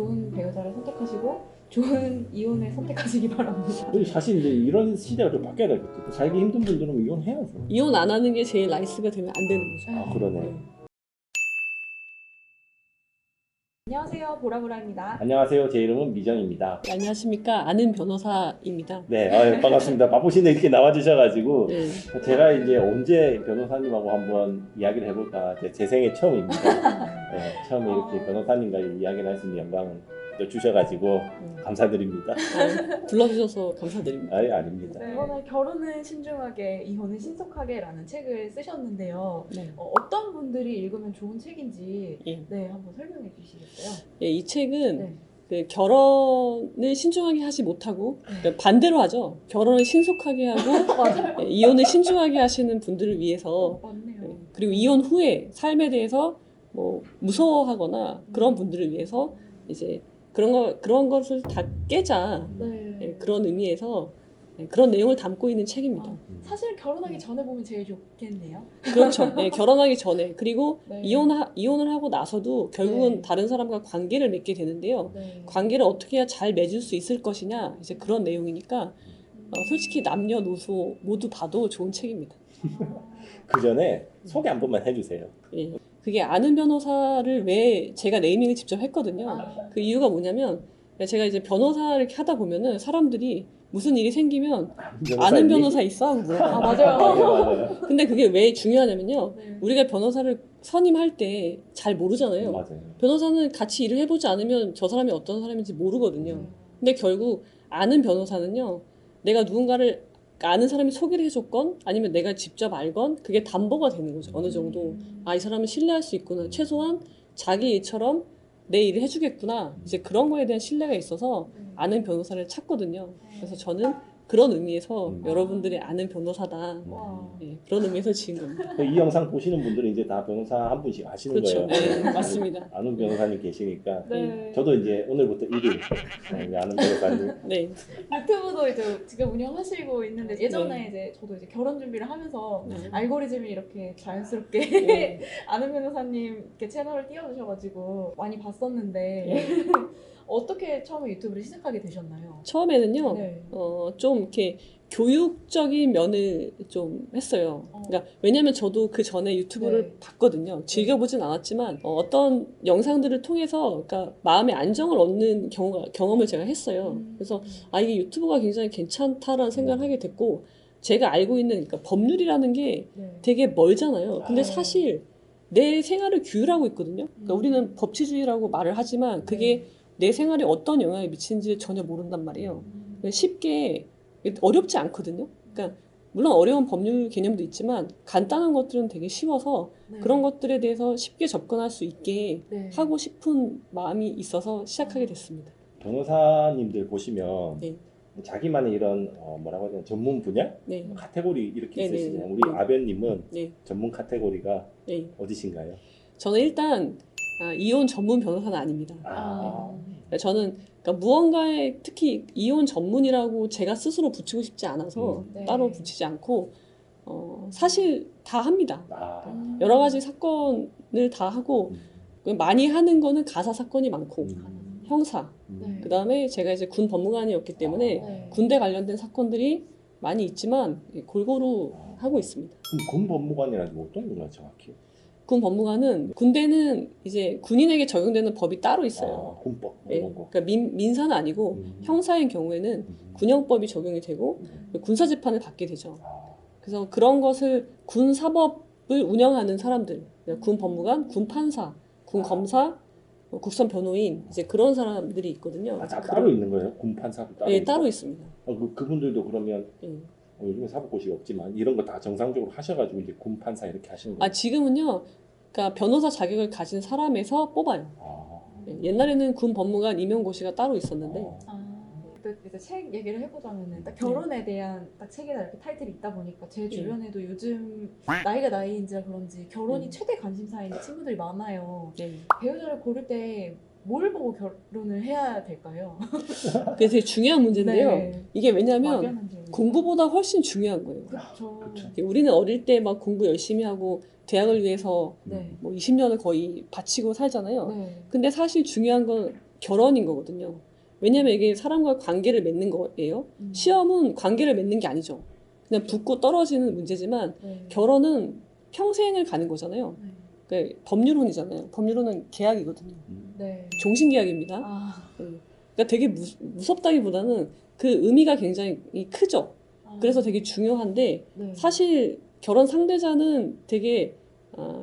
좋은 배우자를 선택하시고 좋은 이혼을 선택하시기 바랍니다. 그리고 사실 이제 이런 시대가 좀 바뀌어야 되겠죠. 살기 힘든 분들은 이혼해야죠. 이혼 안 하는 게 제일 나이스가 되면 안 되는 거죠. 아 그러네. 안녕하세요, 보라보라입니다. 안녕하세요. 제 이름은 미정입니다. 네, 안녕하십니까. 아는 변호사입니다. 네, 반갑습니다. 바쁘신데 이렇게 나와주셔가지고 네. 제가 이제 언제 변호사님하고 한번 이야기를 해볼까 제 생애 처음입니다. 네, 처음에 이렇게 변호사님과 이야기를 할 수 있는 영광을 주셔가지고 감사드립니다. 불러주셔서 감사드립니다. 아예 아닙니다. 네, 이번에 결혼은 신중하게, 이혼은 신속하게라는 책을 쓰셨는데요. 네. 어떤 분들이 읽으면 좋은 책인지 예. 네, 한번 설명해 주시겠어요? 예, 이 책은 네. 그 결혼을 신중하게 하지 못하고 그러니까 반대로 하죠. 결혼을 신속하게 하고 맞아요. 예, 이혼을 신중하게 하시는 분들을 위해서 맞네요. 예, 그리고 이혼 후에 삶에 대해서 뭐 무서워하거나 그런 분들을 위해서 이제 그런 것을 다 깨자 네. 예, 그런 의미에서 예, 그런 내용을 담고 있는 책입니다. 사실 결혼하기 전에 보면 제일 좋겠네요. 그렇죠. 예, 결혼하기 전에 그리고 네. 이혼을 하고 나서도 결국은 네. 다른 사람과 관계를 맺게 되는데요. 네. 관계를 어떻게 해야 잘 맺을 수 있을 것이냐 이제 그런 내용이니까 솔직히 남녀노소 모두 봐도 좋은 책입니다. 그 전에 소개 한 번만 해주세요. 예. 그게 아는 변호사를 왜 제가 네이밍을 직접 했거든요. 그 이유가 뭐냐면 제가 이제 변호사 이렇게 하다 보면은 사람들이 무슨 일이 생기면 아는 변호사 있어? 하고 물어봐요. 맞아요. 맞아요. 근데 그게 왜 중요하냐면요. 네. 우리가 변호사를 선임할 때 잘 모르잖아요. 맞아요. 변호사는 같이 일을 해보지 않으면 저 사람이 어떤 사람인지 모르거든요. 근데 결국 아는 변호사는요. 내가 누군가를 아는 사람이 소개를 해줬건 아니면 내가 직접 알건 그게 담보가 되는 거죠. 어느 정도 아, 이 사람은 신뢰할 수 있구나. 최소한 자기 일처럼 내 일을 해주겠구나. 이제 그런 거에 대한 신뢰가 있어서 아는 변호사를 찾거든요. 그래서 저는 그런 의미에서 여러분들이 아는 변호사다. 와. 예, 그런 의미에서 지은 겁니다. 이 영상 보시는 분들은 이제 다 변호사 한 분씩 아시는 그렇죠. 거예요. 네, 맞습니다. 아는 변호사님 계시니까 네. 저도 이제 오늘부터 1일 아는 변호사님. 네. 유튜브도 이제 지금 운영하시고 있는데 예전에 이제 저도 이제 결혼 준비를 하면서 알고리즘이 이렇게 자연스럽게 네. 아는 변호사님 이렇게 채널을 띄워주셔가지고 많이 봤었는데 어떻게 처음에 유튜브를 시작하게 되셨나요? 처음에는요, 네. 좀 이렇게 교육적인 면을 좀 했어요. 그러니까 왜냐면 저도 그 전에 유튜브를 네. 봤거든요. 즐겨보진 않았지만 어떤 영상들을 통해서 그러니까 마음의 안정을 얻는 경험을 제가 했어요. 그래서 아 이게 유튜브가 굉장히 괜찮다라는 생각을 하게 됐고 제가 알고 있는 그러니까 법률이라는 게 네. 되게 멀잖아요. 근데 네. 사실 내 생활을 규율하고 있거든요. 그러니까 우리는 법치주의라고 말을 하지만 그게 내 생활에 어떤 영향을 미치는지 전혀 모른단 말이에요. 쉽게 어렵지 않거든요. 그러니까 물론 어려운 법률 개념도 있지만 간단한 것들은 되게 쉬워서 네. 그런 것들에 대해서 쉽게 접근할 수 있게 네. 하고 싶은 마음이 있어서 시작하게 됐습니다. 변호사님들 보시면 네. 자기만의 이런 뭐라고 해야 되나 전문 분야? 네. 카테고리 이렇게 네네. 있으시잖아요. 우리 네. 아변님은 네. 전문 카테고리가 네. 어디신가요? 저는 일단 이혼 전문 변호사는 아닙니다. 저는 그러니까 무언가에 특히 이혼 전문이라고 제가 스스로 붙이고 싶지 않아서 네. 따로 붙이지 않고 사실 다 합니다. 여러 가지 사건을 다 하고 많이 하는 거는 가사 사건이 많고 형사 네. 그다음에 제가 이제 군 법무관이었기 때문에 네. 군대 관련된 사건들이 많이 있지만 골고루 하고 있습니다. 그럼 군 법무관이라는 게 어떤 건가요, 정확히? 군 법무관은 군대는 이제 군인에게 적용되는 법이 따로 있어요. 군법 예, 이런 거. 그러니까 민사는 아니고 형사인 경우에는 군형법이 적용이 되고 군사재판을 받게 되죠. 그래서 그런 것을 군사법을 운영하는 사람들, 그러니까 군 법무관, 군 판사, 군 검사, 국선 변호인 이제 그런 사람들이 있거든요. 따로 있는 거예요? 군 판사도 따로? 예, 있고? 따로 있습니다. 그분들도 그러면 예. 요즘에 사법고시가 없지만 이런 거 다 정상적으로 하셔가지고 이제 군 판사 이렇게 하시는 거예요? 지금은요, 그러니까 변호사 자격을 가진 사람에서 뽑아요. 예, 옛날에는 군 법무관 임용고시가 따로 있었는데 이제 책 얘기를 해보자면은 딱 결혼에 대한 딱 책에다 이렇게 타이틀이 있다 보니까 제 주변에도 요즘 나이가 나이인지라 그런지 결혼이 최대 관심사인 친구들이 많아요. 네. 배우자를 고를 때 뭘 보고 결혼을 해야 될까요? 그게 되게 중요한 문제인데요. 네. 이게 왜냐하면 막연한 질문. 공부보다 훨씬 중요한 거예요. 그렇죠. 우리는 어릴 때 막 공부 열심히 하고 대학을 위해서 네. 뭐 20년을 거의 바치고 살잖아요. 네. 근데 사실 중요한 건 결혼인 거거든요. 왜냐하면 이게 사람과 관계를 맺는 거예요. 시험은 관계를 맺는 게 아니죠. 그냥 붙고 떨어지는 문제지만 네. 결혼은 평생을 가는 거잖아요. 네. 그러니까 법률혼이잖아요. 법률혼은 계약이거든요. 네. 종신계약입니다. 아. 그러니까 되게 무섭다기보다는 그 의미가 굉장히 크죠. 그래서 되게 중요한데 네. 사실 결혼 상대자는 되게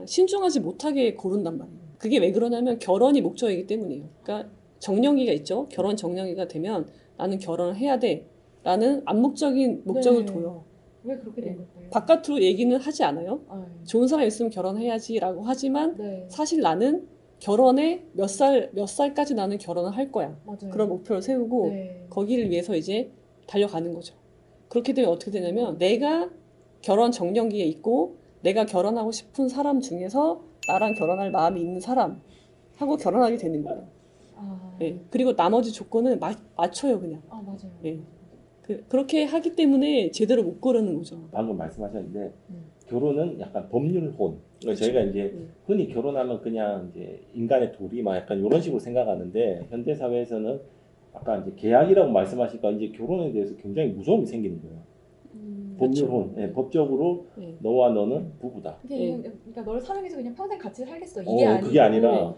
신중하지 못하게 고른단 말이에요. 그게 왜 그러냐면 결혼이 목적이기 때문이에요. 그러니까 정령기가 있죠. 결혼 정령기가 되면 나는 결혼을 해야 돼 라는 암묵적인 목적을 네. 둬요. 왜 그렇게 된 네. 걸까요? 바깥으로 얘기는 하지 않아요. 아, 좋은 사람 있으면 결혼해야지 라고 하지만 네. 사실 나는 결혼에 몇 살까지 나는 결혼을 할 거야. 맞아요. 그런 목표를 세우고 네. 거기를 위해서 이제 달려가는 거죠. 그렇게 되면 어떻게 되냐면 내가 결혼 정년기에 있고 내가 결혼하고 싶은 사람 중에서 나랑 결혼할 마음이 있는 사람하고 결혼하게 되는 거예요. 아. 예. 그리고 나머지 조건은 맞춰요 그냥. 아, 맞아요. 예. 그렇게 하기 때문에 제대로 못 고르는 거죠. 방금 말씀하셨는데 결혼은 약간 법률혼. 그렇죠. 저희가 이제 흔히 결혼하면 그냥 이제 인간의 도리 막 약간 이런 식으로 생각하는데 현대 사회에서는 아까 이제 계약이라고 말씀하시니까 이제 결혼에 대해서 굉장히 무서움이 생기는 거예요. 법률혼. 그렇죠. 예, 법적으로 예. 너와 너는 부부다. 그게 그러니까 너를 사랑해서 그냥 평생 같이 살겠어. 이게 아니고 그게 아니라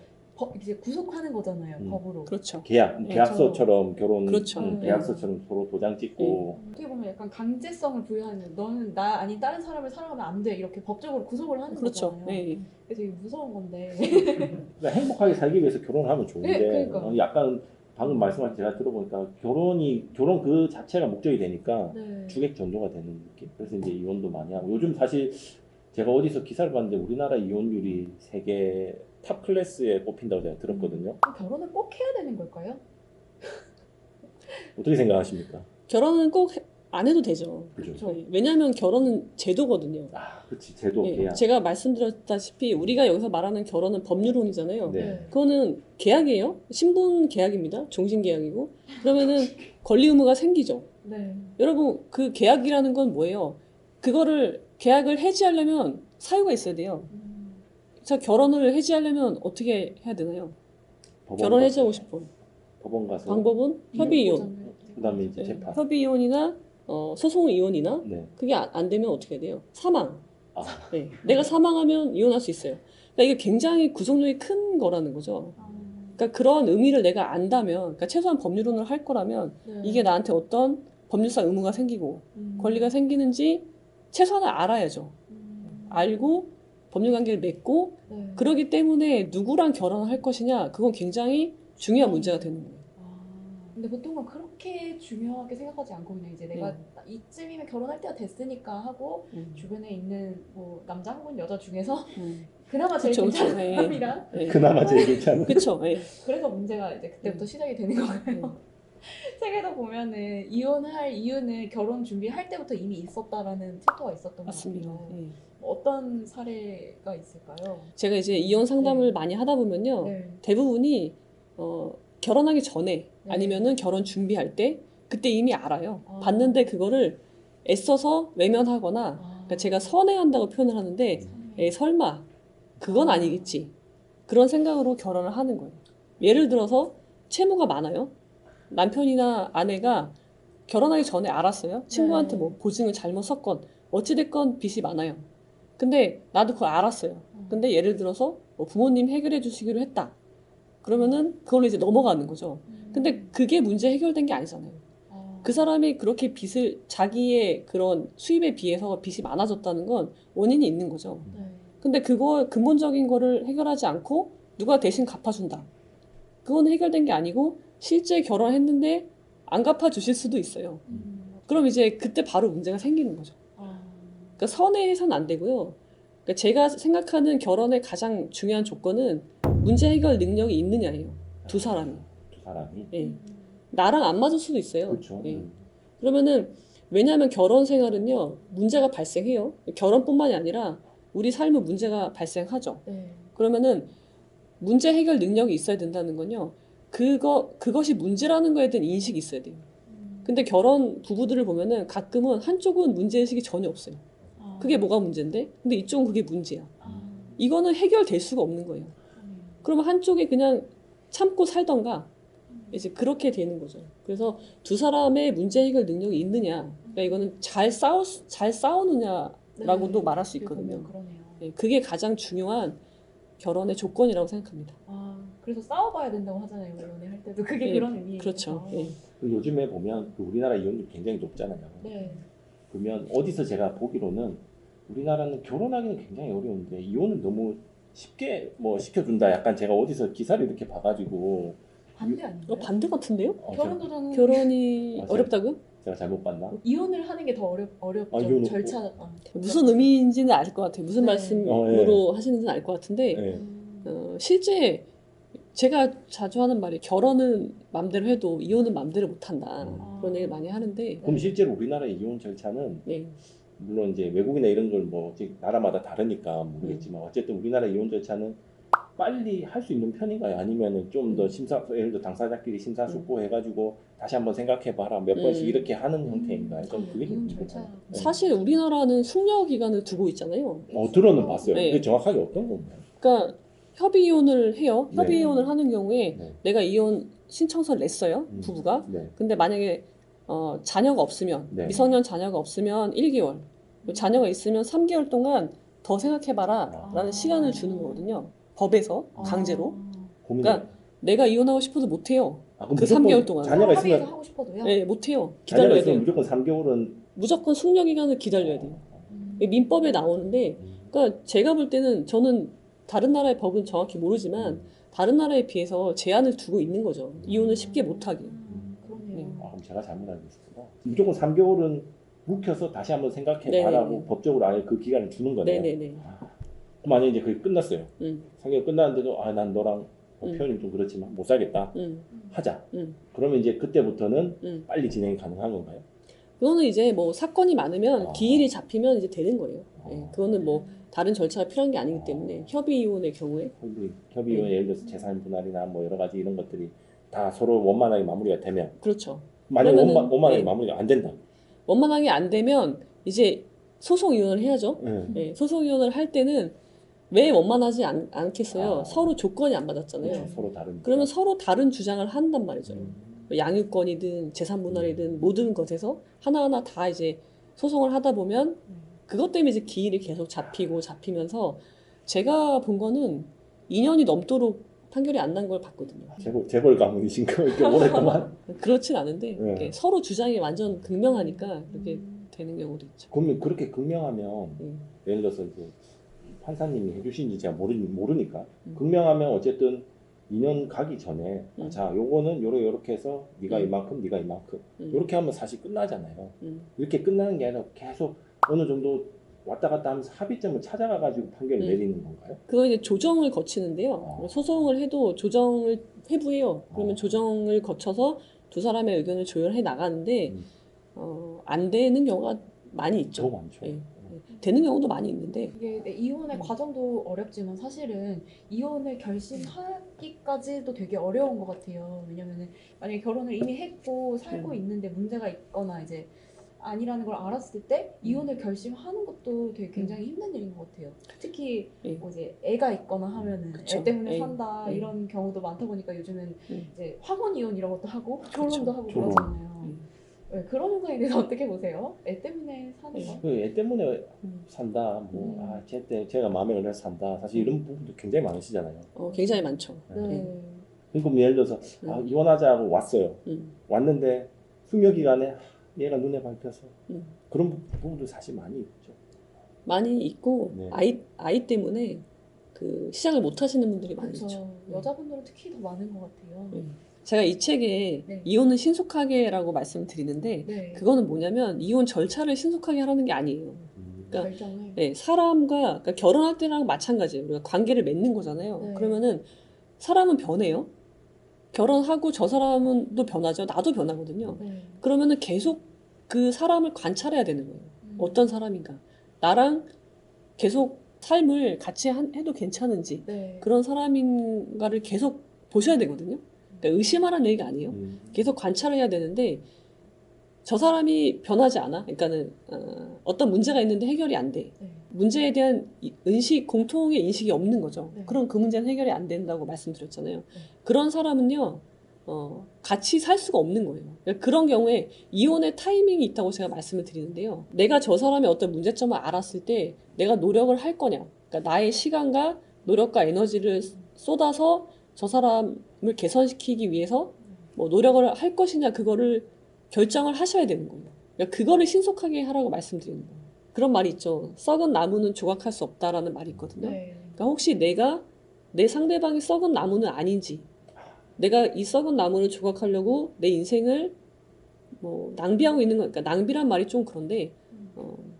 이제 구속하는 거잖아요. 법으로. 그렇죠. 계약서처럼 결혼 그렇죠. 계약서처럼 서로 도장 찍고 어떻게 보면 약간 강제성을 부여하는 너는 나 아닌 다른 사람을 사랑하면 안 돼. 이렇게 법적으로 구속을 하는 그렇죠. 거잖아요. 예. 그래서 이게 무서운 건데. 그러니까 행복하게 살기 위해서 결혼을 하면 좋은데 네, 그러니까. 약간 방금 말씀하신 제가 들어보니까 결혼 그 자체가 목적이 되니까 네. 주객 전도가 되는 느낌. 그래서 이제 이혼도 많이 하고 요즘 사실 제가 어디서 기사를 봤는데 우리나라 이혼율이 세계 탑 클래스에 꼽힌다고 제가 들었거든요. 그럼 결혼을 꼭 해야 되는 걸까요? 어떻게 생각하십니까? 결혼은 꼭 안 해도 되죠. 그죠? 예. 왜냐하면 결혼은 제도거든요. 아, 그렇지. 제도 예. 계약. 제가 말씀드렸다시피 우리가 여기서 말하는 결혼은 법률혼이잖아요. 네. 그거는 계약이에요. 신분 계약입니다. 종신 계약이고. 그러면은 권리 의무가 생기죠. 네. 여러분 그 계약이라는 건 뭐예요? 그거를 계약을 해지하려면 사유가 있어야 돼요. 자 결혼을 해지하려면 어떻게 해야 되나요? 법원 결혼 가서, 해지하고 싶어. 법원 가서 방법은 협의 이혼. 그다음에 이제 네. 재판. 협의 이혼이나 소송 이혼이나 네. 그게 안 되면 어떻게 해야 돼요? 사망. 아, 네. 내가 사망하면 이혼할 수 있어요. 그러니까 이게 굉장히 구속력이 큰 거라는 거죠. 그러니까 그런 의미를 내가 안다면, 그러니까 최소한 법률론을 할 거라면 네. 이게 나한테 어떤 법률상 의무가 생기고 권리가 생기는지 최소한 알아야죠. 알고 법률 관계를 맺고 네. 그러기 때문에 누구랑 결혼을 할 것이냐 그건 굉장히 중요한 문제가 되는 거예요. 근데 보통은 그렇게 중요하게 생각하지 않고 그냥 이제 내가 이쯤이면 결혼할 때가 됐으니까 하고 주변에 있는 뭐 남자 혹은 여자 중에서 그나마 제일 그쵸, 괜찮은 그쵸. 예. 사람이랑 예. 그나마 제일 괜찮은. 그렇죠. 예. 그래서 문제가 이제 그때부터 시작이 되는 거예요. 책에도 보면은 이혼할 이유는 결혼 준비할 때부터 이미 있었다라는 챕터가 있었던 것 맞습니다. 같아요. 예. 어떤 사례가 있을까요? 제가 이제 이혼 상담을 네. 많이 하다 보면요. 네. 대부분이 결혼하기 전에 네. 아니면은 결혼 준비할 때 그때 이미 알아요. 아. 봤는데 그거를 애써서 외면하거나 그러니까 제가 선회한다고 표현을 하는데 설마 그건 아니겠지. 그런 생각으로 결혼을 하는 거예요. 예를 들어서 채무가 많아요. 남편이나 아내가 결혼하기 전에 알았어요. 친구한테 뭐 보증을 잘못 섰건 어찌됐건 빚이 많아요. 근데 나도 그걸 알았어요. 근데 예를 들어서 뭐 부모님 해결해 주시기로 했다. 그러면은 그걸로 이제 넘어가는 거죠. 근데 그게 문제 해결된 게 아니잖아요. 그 사람이 그렇게 빚을 자기의 그런 수입에 비해서 빚이 많아졌다는 건 원인이 있는 거죠. 근데 그거 근본적인 거를 해결하지 않고 누가 대신 갚아준다. 그건 해결된 게 아니고 실제 결혼했는데 안 갚아주실 수도 있어요. 그럼 이제 그때 바로 문제가 생기는 거죠. 그러니까 선회해서는 안 되고요. 그러니까 제가 생각하는 결혼의 가장 중요한 조건은 문제 해결 능력이 있느냐예요. 두 사람이. 두 사람이. 예. 나랑 안 맞을 수도 있어요. 그렇죠. 예. 그러면은 왜냐하면 결혼 생활은요 문제가 발생해요. 결혼뿐만이 아니라 우리 삶에 문제가 발생하죠. 그러면은 문제 해결 능력이 있어야 된다는 건요. 그것이 문제라는 거에 대한 인식이 있어야 돼요. 근데 결혼 부부들을 보면은 가끔은 한쪽은 문제의식이 전혀 없어요. 그게 뭐가 문제인데? 근데 이쪽은 그게 문제야. 이거는 해결될 수가 없는 거예요. 그러면 한쪽이 그냥 참고 살던가 이제 그렇게 되는 거죠. 그래서 두 사람의 문제 해결 능력이 있느냐, 그러니까 이거는 잘 싸우느냐라고도 말할 수 있거든요. 그러네요. 네, 그게 가장 중요한 결혼의 조건이라고 생각합니다. 그래서 싸워봐야 된다고 하잖아요. 연애할 때도 그게 네, 그런 의미예요. 그렇죠. 예. 그 요즘에 보면 그 우리나라 이혼율 굉장히 높잖아요. 네. 그러면 어디서 제가 보기로는 우리나라는 결혼하기는 굉장히 어려운데 이혼은 너무 쉽게 뭐 시켜준다. 약간 제가 어디서 기사를 이렇게 봐가지고 반대 아닌가요? 반대 같은데요? 결혼도 저는 결혼이 맞아요. 어렵다고요? 제가 잘못 봤나? 이혼을 하는 게 더 어렵죠. 이혼은 절차가. 무슨 의미인지는 알 것 같아요. 무슨 네. 말씀으로 하시는지는 알 것 같은데 네. 실제 제가 자주 하는 말이 결혼은 맘대로 해도 이혼은 맘대로 못한다. 그런 얘기 많이 하는데 그럼 실제로 우리나라의 이혼 절차는 네. 물론 이제 외국이나 이런 걸 뭐 나라마다 다르니까 모르겠지만 어쨌든 우리나라 이혼 절차는 빨리 할 수 있는 편인가요? 아니면은 좀 더 예를 들어 당사자끼리 심사숙고해가지고 다시 한번 생각해봐라 몇 번씩 이렇게 하는 형태인가요? 좀 그게 좀 이혼 궁금해요. 절차. 사실 우리나라는 숙려 기간을 두고 있잖아요. 들어는 봤어요. 네. 그게 정확하게 어떤 건가요? 그러니까 협의 이혼을 해요. 협의 네. 이혼을 하는 경우에 네. 내가 이혼 신청서를 냈어요. 부부가. 네. 근데 만약에 자녀가 없으면 네. 미성년 자녀가 없으면 1개월, 자녀가 있으면 3개월 동안 더 생각해봐라 라는 시간을 주는 거거든요. 법에서 강제로. 그러니까 내가 이혼하고 싶어도 못해요. 그럼 그 무조건 3개월 동안. 자녀가 합의해서 있으면 하고 싶어도요. 네, 못해요. 자녀가 기다려야 있으면 돼요. 무조건 3개월은 무조건 숙려 기간을 기다려야 돼요. 민법에 나오는데, 그러니까 제가 볼 때는 저는 다른 나라의 법은 정확히 모르지만 다른 나라에 비해서 제한을 두고 있는 거죠. 이혼을 쉽게 못하게. 그러네요. 그럼 제가 잘못 알고 있었구나. 무조건 3개월은 묵혀서 다시 한번 생각해봐라고 네네네. 법적으로 아예 그 기간을 주는 거네요. 네네네. 그럼 만약에 이제 그게 끝났어요. 3개월 끝났는데도 난 너랑 표현이 좀 그렇지만 못 살겠다. 하자. 그러면 이제 그때부터는 빨리 진행이 가능한 건가요? 그거는 이제 뭐 사건이 많으면 기일이 잡히면 이제 되는 거예요. 네, 그거는 뭐 다른 절차가 필요한 게 아니기 때문에 협의 이혼의 경우에 협의 이혼 예를 들어서 재산 분할이나 뭐 여러 가지 이런 것들이 다 서로 원만하게 마무리가 되면 그렇죠. 만약에 그러면은, 원만하게 네. 마무리가 안 된다. 원만하게 안 되면 이제 소송 이혼을 해야죠. 네, 소송 이혼을 할 때는 왜 원만하지 않겠어요? 서로 조건이 안 맞았잖아요. 그렇죠. 서로 다른. 그러면 서로 다른 주장을 한단 말이죠. 양육권이든 재산 분할이든 모든 것에서 하나하나 다 이제 소송을 하다 보면 그것 때문에 이제 기일이 계속 잡히면서 제가 본 거는 2년이 넘도록 판결이 안 난 걸 봤거든요. 재벌 가문이신가 이렇게 오랫동안. 그렇진 않은데 네. 이렇게 서로 주장이 완전 극명하니까 그렇게 되는 경우도 있죠. 그러면 그렇게 극명하면 예를 들어서 이제 판사님이 해주신지 제가 모르니까 극명하면 어쨌든 2년 가기 전에 자 요거는 요렇게 해서 네가 이만큼 네가 이만큼 요렇게 하면 사실 끝나잖아요. 이렇게 끝나는 게 아니라 계속 어느 정도 왔다 갔다 하면서 합의점을 찾아가가지고 판결을 내리는 건가요? 그거 이제 조정을 거치는데요. 소송을 해도 조정을 회부해요. 그러면 조정을 거쳐서 두 사람의 의견을 조율해 나가는데 안 되는 경우가 많이 있죠. 더 많죠. 네. 되는 경우도 많이 있는데 이게 이혼의 과정도 어렵지만 사실은 이혼을 결심하기까지도 되게 어려운 것 같아요. 왜냐면은 만약에 결혼을 이미 했고 살고 있는데 문제가 있거나 이제 아니라는 걸 알았을 때 이혼을 결심하는 것도 되게 굉장히 힘든 일인 것 같아요. 특히 뭐 이제 애가 있거나 하면은 그쵸. 애 때문에 애. 산다 이런 경우도 많다 보니까 요즘은 이제 학원 이혼 이런 것도 하고 그쵸. 결혼도 하고 결혼. 그러잖아요. 네, 그런 현상에 대해서 어떻게 보세요? 애 때문에 사는 거? 애 때문에 산다. 뭐 제가 마음에 걸려서 산다. 사실 이런 부분도 굉장히 많으시잖아요. 굉장히 많죠. 네. 그러니까 뭐 예를 들어서 이혼하자고 왔어요. 왔는데 숙려 기간에 얘가 눈에 밟혀서 그런 부분도 사실 많이 있죠. 많이 있고 네. 아이 때문에 그 시작을 못 하시는 분들이 많이 있죠. 그렇죠. 여자분들은 특히 더 많은 것 같아요. 제가 이 책에 네. 이혼은 신속하게라고 말씀드리는데 네. 그거는 뭐냐면 이혼 절차를 신속하게 하라는 게 아니에요. 그러니까 결정을. 네, 그러니까 결혼할 때랑 마찬가지예요. 우리가 관계를 맺는 거잖아요. 네. 그러면은 사람은 변해요. 결혼하고 저 사람은 또 변하죠. 나도 변하거든요. 네. 그러면은 계속 그 사람을 관찰해야 되는 거예요. 어떤 사람인가. 나랑 계속 삶을 같이 해도 괜찮은지 네. 그런 사람인가를 계속 보셔야 되거든요. 그러니까 의심하라는 얘기가 아니에요. 계속 관찰해야 되는데 저 사람이 변하지 않아. 그러니까는 어떤 문제가 있는데 해결이 안 돼. 네. 문제에 대한 공통의 인식이 없는 거죠. 네. 그럼 그 문제는 해결이 안 된다고 말씀드렸잖아요. 그런 사람은요, 같이 살 수가 없는 거예요. 그러니까 그런 경우에 이혼의 타이밍이 있다고 제가 말씀을 드리는데요. 내가 저 사람의 어떤 문제점을 알았을 때 내가 노력을 할 거냐. 그러니까 나의 시간과 노력과 에너지를 쏟아서 저 사람을 개선시키기 위해서 뭐 노력을 할 것이냐 그거를 결정을 하셔야 되는 거예요. 그러니까 그거를 신속하게 하라고 말씀드리는 거예요. 그런 말이 있죠. 썩은 나무는 조각할 수 없다라는 말이 있거든요. 네. 그러니까 혹시 내가 내 상대방이 썩은 나무는 아닌지, 내가 이 썩은 나무를 조각하려고 내 인생을 뭐 낭비하고 있는 건, 그러니까 낭비란 말이 좀 그런데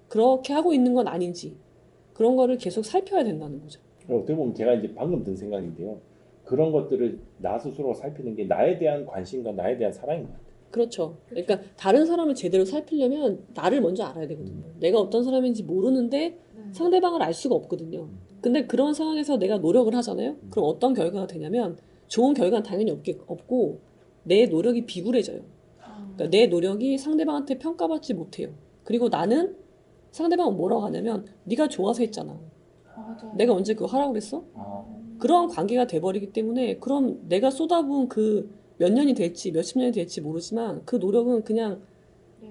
그렇게 하고 있는 건 아닌지 그런 거를 계속 살펴야 된다는 거죠. 어떻게 보면 제가 이제 방금 든 생각인데요. 그런 것들을 나 스스로 살피는 게 나에 대한 관심과 나에 대한 사랑인 것 같아요. 그렇죠. 그러니까 다른 사람을 제대로 살피려면 나를 먼저 알아야 되거든요. 내가 어떤 사람인지 모르는데 네. 상대방을 알 수가 없거든요. 근데 그런 상황에서 내가 노력을 하잖아요. 그럼 어떤 결과가 되냐면 좋은 결과는 당연히 없고 내 노력이 비굴해져요. 그러니까 내 노력이 상대방한테 평가받지 못해요. 그리고 나는 상대방은 뭐라고 하냐면 네가 좋아서 했잖아. 맞아요. 내가 언제 그거 하라고 그랬어? 그런 관계가 돼버리기 때문에 그럼 내가 쏟아부은 그 몇 년이 될지 몇십 년이 될지 모르지만 그 노력은 그냥 네.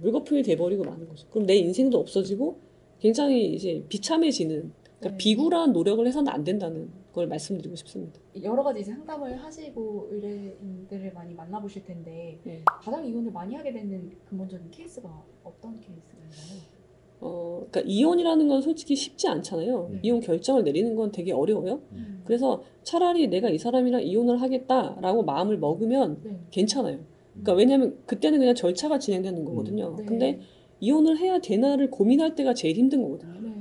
물거품이 돼버리고 마는 거죠. 그럼 내 인생도 없어지고 굉장히 이제 비참해지는 그러니까 네. 비굴한 노력을 해서는 안 된다는 걸 말씀드리고 싶습니다. 여러 가지 이제 상담을 하시고 의뢰인들을 많이 만나보실 텐데 네. 가장 이혼을 많이 하게 되는 근본적인 케이스가 어떤 케이스인가요? 그러니까 이혼이라는 건 솔직히 쉽지 않잖아요. 네. 이혼 결정을 내리는 건 되게 어려워요. 그래서 차라리 내가 이 사람이랑 이혼을 하겠다라고 마음을 먹으면 네. 괜찮아요. 그러니까 왜냐하면 그때는 그냥 절차가 진행되는 거거든요. 네. 근데 이혼을 해야 되나를 고민할 때가 제일 힘든 거거든요. 네.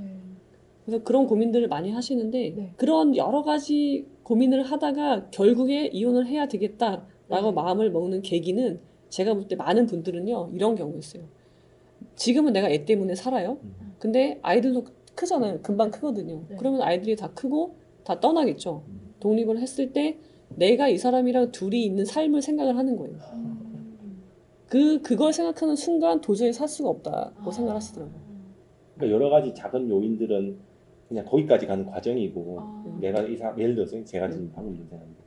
그래서 그런 고민들을 많이 하시는데 네. 그런 여러 가지 고민을 하다가 결국에 이혼을 해야 되겠다라고 네. 마음을 먹는 계기는 제가 볼 때 많은 분들은요 이런 경우였어요. 지금은 내가 애 때문에 살아요. 근데 아이들도 크잖아요. 금방 크거든요. 네. 그러면 아이들이 다 크고 다 떠나겠죠. 독립을 했을 때 내가 이 사람이랑 둘이 있는 삶을 생각을 하는 거예요. 그걸 생각하는 순간 도저히 살 수가 없다고 생각하시더라고요. 그러니까 여러 가지 작은 요인들은 그냥 거기까지 가는 과정이고 내가 예를 들어서 제가 지금 방금 든 생각인데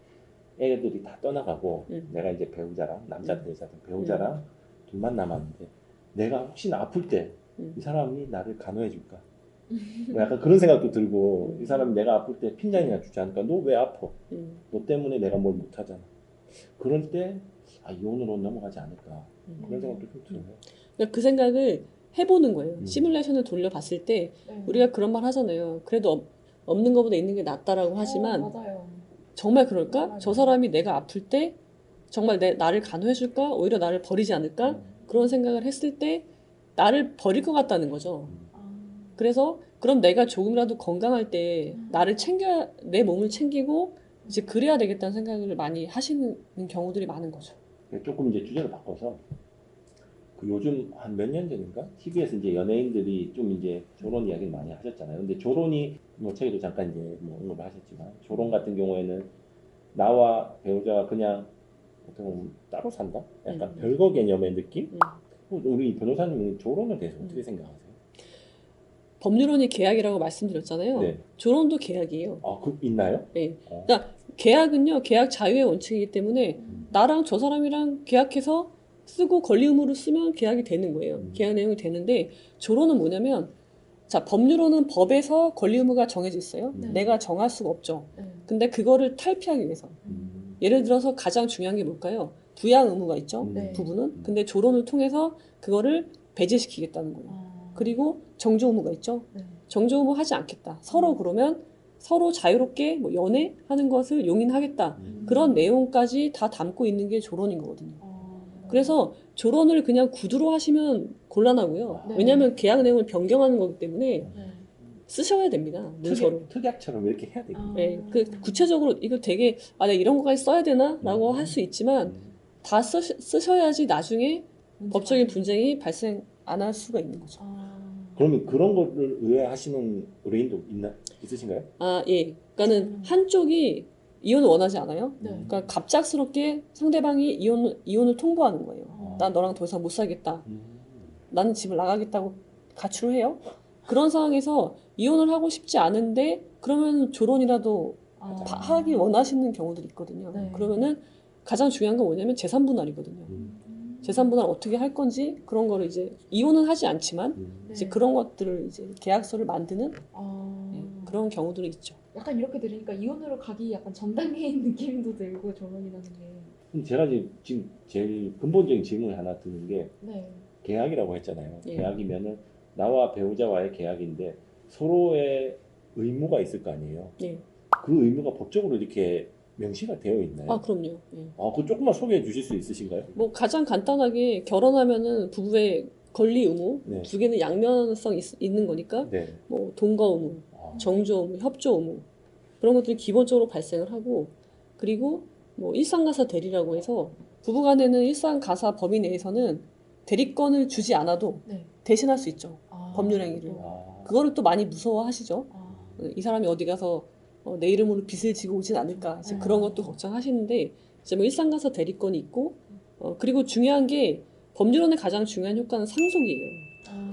애들이 다 떠나가고 내가 이제 배우자랑 남자든 여자든 배우자랑 둘만 남았는데 내가 혹시나 아플 때 이 사람이 나를 간호해 줄까? 뭐 약간 그런 생각도 들고 이 사람이 내가 아플 때 핀잔이나 주지 않을까? 너 왜 아파? 너 때문에 내가 뭘 못하잖아. 그럴 때 이혼으로 넘어가지 않을까? 그런 생각도 좀 들어요. 그러니까 그 생각을 해보는 거예요. 시뮬레이션을 돌려봤을 때 네. 우리가 그런 말 하잖아요. 그래도 없는 것보다 있는 게 낫다라고 하지만 맞아요. 정말 그럴까? 맞아요. 저 사람이 내가 아플 때 정말 나를 간호해줄까? 오히려 나를 버리지 않을까? 그런 생각을 했을 때 나를 버릴 것 같다는 거죠. 그래서 그럼 내가 조금이라도 건강할 때 나를 내 몸을 챙기고 이제 그래야 되겠다는 생각을 많이 하시는 경우들이 많은 거죠. 조금 이제 주제를 바꿔서 그 요즘 한 몇 년 전인가 TV에서 이제 연예인들이 좀 이제 조론 이야기를 많이 하셨잖아요. 근데 조론이 뭐 책에도 잠깐 이제 뭐 언급을 하셨지만 조론 같은 경우에는 나와 배우자가 그냥 어떻게 보면 따로 산다? 약간 별거 개념의 느낌? 우리 변호사님은 조론에 대해서 어떻게 생각하세요? 법률론이 계약이라고 말씀드렸잖아요. 네. 조론도 계약이에요. 있나요? 네. 그러니까 계약은요, 계약 자유의 원칙이기 때문에 나랑 저 사람이랑 계약해서 쓰고 권리 의무를 쓰면 계약이 되는 거예요. 계약 내용이 되는데 조론은 뭐냐면 자, 법률론은 법에서 권리 의무가 정해져 있어요. 네. 내가 정할 수가 없죠. 네. 근데 그거를 탈피하기 위해서 예를 들어서 가장 중요한 게 뭘까요? 부양 의무가 있죠. 네. 부부는. 근데 조론을 통해서 그거를 배제시키겠다는 거예요. 그리고 정조 의무가 있죠. 네. 정조 의무 하지 않겠다. 서로 그러면 서로 자유롭게 뭐 연애하는 것을 용인하겠다. 그런 내용까지 다 담고 있는 게 조론인 거거든요. 그래서 조론을 그냥 구두로 하시면 곤란하고요. 네. 왜냐하면 계약 내용을 변경하는 거기 때문에 네. 쓰셔야 됩니다. 문서로. 특약처럼 이렇게 해야 되겠네. 네, 그 구체적으로 이거 되게 내가 이런 거까지 써야 되나라고 할 수 있지만 다 쓰셔야지 나중에 법적인 분쟁이 발생 안 할 수가 있는 거죠. 그러면 그런 거를 의뢰하시는 의뢰인도 있으신가요? 예. 그러니까는 한쪽이 이혼을 원하지 않아요. 네. 그러니까 갑작스럽게 상대방이 이혼을 통보하는 거예요. 난 너랑 더 이상 못 살겠다. 나는 집을 나가겠다고 가출을 해요. 그런 상황에서 이혼을 하고 싶지 않은데 그러면 조론이라도 하기 원하시는 경우들이 있거든요. 네. 그러면은 가장 중요한 건 뭐냐면 재산 분할이거든요. 재산 분할 어떻게 할 건지 그런 거를 이제 이혼은 하지 않지만 네. 이제 그런 것들을 이제 계약서를 만드는 아, 그런 경우들이 있죠. 약간 이렇게 들으니까 이혼으로 가기 약간 전 단계인 느낌도 들고 결혼이라는 게. 그럼 제가 지금 제일 근본적인 질문을 하나 드는 게 네. 계약이라고 했잖아요. 예. 계약이면은 나와 배우자와의 계약인데 서로의 의무가 있을 거 아니에요. 예. 그 의무가 법적으로 이렇게 명시가 되어 있나요? 아 그럼요. 예. 그 조금만 소개해 주실 수 있으신가요? 뭐 가장 간단하게 결혼하면은 부부의 권리 의무 네. 두 개는 양면성 있는 거니까 네. 뭐 동거 의무, 정조 의무, 협조 의무 그런 것들이 기본적으로 발생을 하고 그리고 뭐 일상가사 대리라고 해서 부부간에는 일상가사 범위 내에서는 대리권을 주지 않아도 네. 대신할 수 있죠. 아, 법률 행위를. 아, 그거를 또 많이 무서워하시죠. 아, 이 사람이 어디 가서 내 이름으로 빚을 지고 오진 않을까 이제 그런 것도 걱정하시는데 이제 뭐 일상가사 대리권이 있고 그리고 중요한 게 법률원의 가장 중요한 효과는 상속이에요.